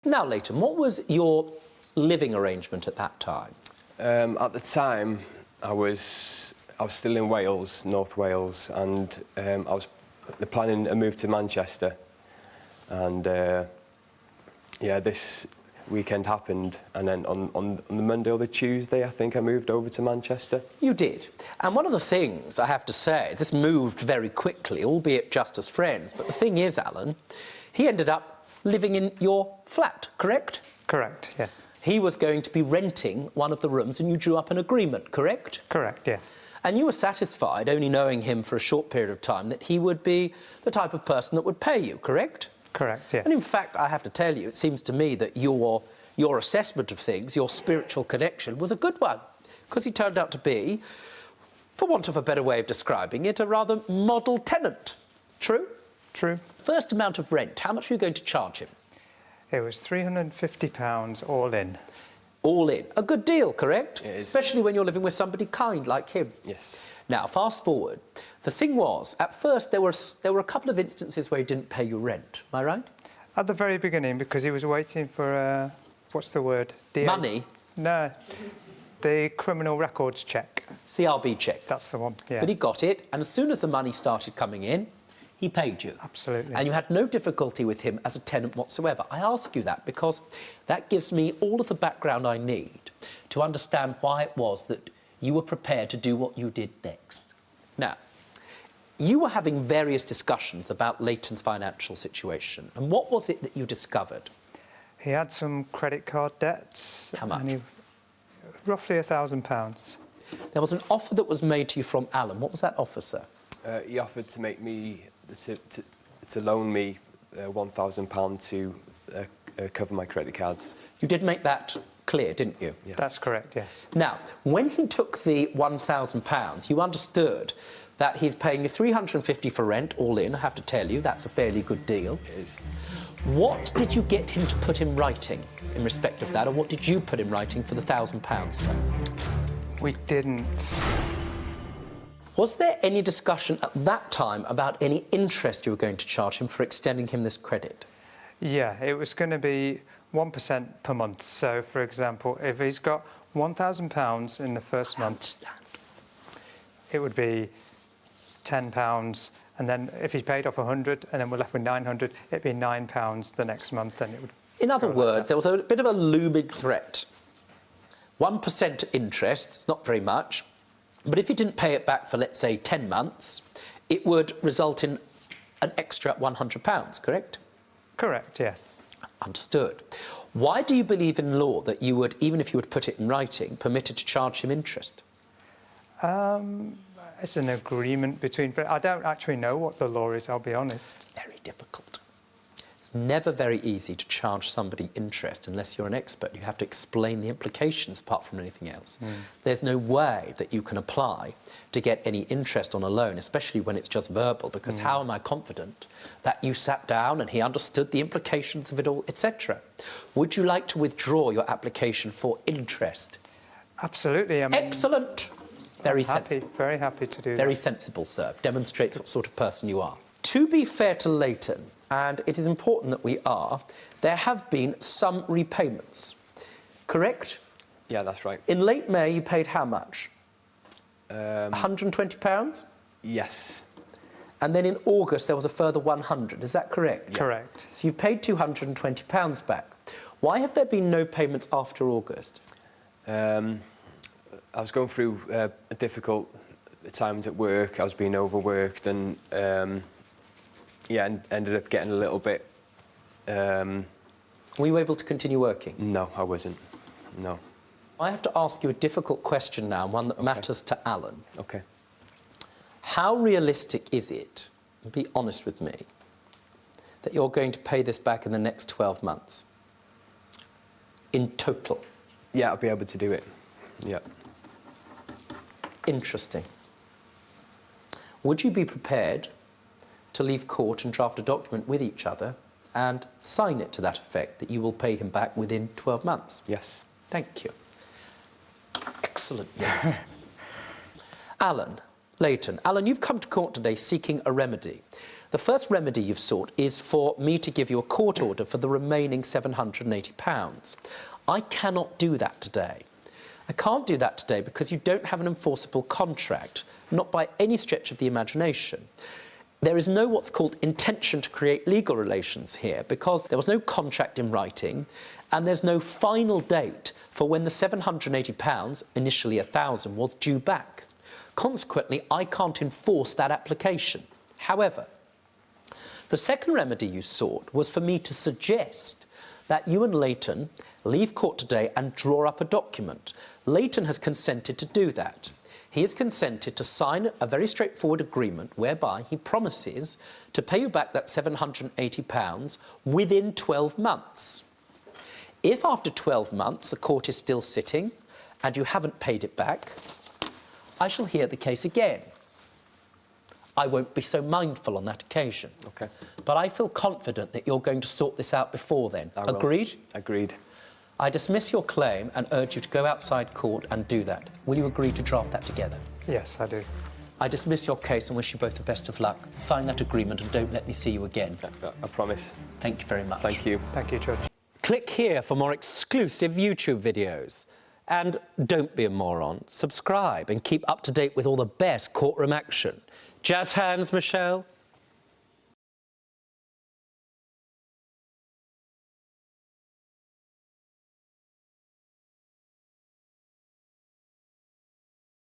Now, Leighton, what was your living arrangement at that time? At the time, I was still in Wales, North Wales, and I was planning a move to Manchester. And yeah, this weekend happened, and then on the Monday or the Tuesday, I think I moved over to Manchester. You did. And one of the things I have to say, this moved very quickly, albeit just as friends. But the thing is, Alan, he ended up living in your flat, correct? Correct, yes. He was going to be renting one of the rooms and you drew up an agreement, correct? Correct, yes. And you were satisfied, only knowing him for a short period of time, that he would be the type of person that would pay you, correct? Correct, yes. And in fact, I have to tell you, it seems to me that your assessment of things, your spiritual connection, was a good one, because he turned out to be, for want of a better way of describing it, a rather model tenant. True? True. First amount of rent, how much were you going to charge him? It was £350 all in. All in. A good deal, correct? It is. Especially when you're living with somebody kind like him. Yes. Now, fast forward. The thing was, at first, there were a couple of instances where he didn't pay you rent. Am I right? At the very beginning, because he was waiting for, what's the word? Money? No, the criminal records check. CRB check. That's the one, yeah. But he got it, and as soon as the money started coming in, he paid you. Absolutely. And you had no difficulty with him as a tenant whatsoever. I ask you that because that gives me all of the background I need to understand why it was that you were prepared to do what you did next. Now, you were having various discussions about Leighton's financial situation. And what was it that you discovered? He had some credit card debts. How much? And roughly £1,000. There was an offer that was made to you from Alan. What was that offer, sir? He offered to make me to loan me £1,000 to cover my credit cards. You did make that clear, didn't you? Yes. That's correct, yes. Now, when he took the £1,000, you understood that he's paying you £350 for rent, all in. I have to tell you, that's a fairly good deal. It is. What did you get him to put in writing in respect of that, or what did you put in writing for the £1,000, sir? We didn't. Was there any discussion at that time about any interest you were going to charge him for extending him this credit? Yeah, it was going to be 1% per month. So, for example, if he's got £1,000 in the first month, Understand. it would be £10, and then if he's paid off 100 and then we're left with 900, it'd be £9 the next month, and it would. In other go like words, that. there was a bit of a looming threat. 1% interest, it's not very much, but if he didn't pay it back for, let's say, 10 months, it would result in an extra £100, correct? Correct, yes. Understood. Why do you believe in law that you would, even if you would put it in writing, permitted to charge him interest? It's an agreement between. I don't actually know what the law is, I'll be honest. Very difficult. It's never very easy to charge somebody interest unless you're an expert. You have to explain the implications apart from anything else. There's no way that you can apply to get any interest on a loan, especially when it's just verbal, because how am I confident that you sat down and he understood the implications of it all, etc.? Would you like to withdraw your application for interest? Absolutely. I mean, Excellent. Very happy, sensible. very happy to do Very that. sensible, sir. Demonstrates what sort of person you are. To be fair to Leighton, and it is important that we are, there have been some repayments, correct? Yeah, that's right. In late May, you paid how much? £120? Yes. And then in August, there was a further 100, is that correct? Correct. So you paid £220 back. Why have there been no payments after August? I was going through difficult times at work. I was being overworked, and yeah, and ended up getting a little bit. Were you able to continue working? No, I wasn't. No. I have to ask you a difficult question now, one that matters to Alan. Okay. How realistic is it, and be honest with me, that you're going to pay this back in the next 12 months? In total? Yeah, I'll be able to do it. Yeah. Interesting. Would you be prepared to leave court and draft a document with each other and sign it to that effect, that you will pay him back within 12 months? Yes. Thank you. Excellent news. Alan, Leighton. Alan, you've come to court today seeking a remedy. The first remedy you've sought is for me to give you a court order for the remaining £780. I cannot do that today. I can't do that today because you don't have an enforceable contract, not by any stretch of the imagination. There is no what's called intention to create legal relations here because there was no contract in writing and there's no final date for when the £780, initially £1,000, was due back. Consequently, I can't enforce that application. However, the second remedy you sought was for me to suggest that you and Leighton leave court today and draw up a document. Leighton has consented to do that. He has consented to sign a very straightforward agreement whereby he promises to pay you back that £780 within 12 months. If after 12 months the court is still sitting and you haven't paid it back, I shall hear the case again. I won't be so mindful on that occasion. Okay. But I feel confident that you're going to sort this out before then. I will. Agreed? Agreed. I dismiss your claim and urge you to go outside court and do that. Will you agree to draft that together? Yes, I do. I dismiss your case and wish you both the best of luck. Sign that agreement and don't let me see you again. I promise. Thank you very much. Thank you. Thank you, Judge. Click here for more exclusive YouTube videos. And don't be a moron. Subscribe and keep up to date with all the best courtroom action. Jazz hands, Michelle.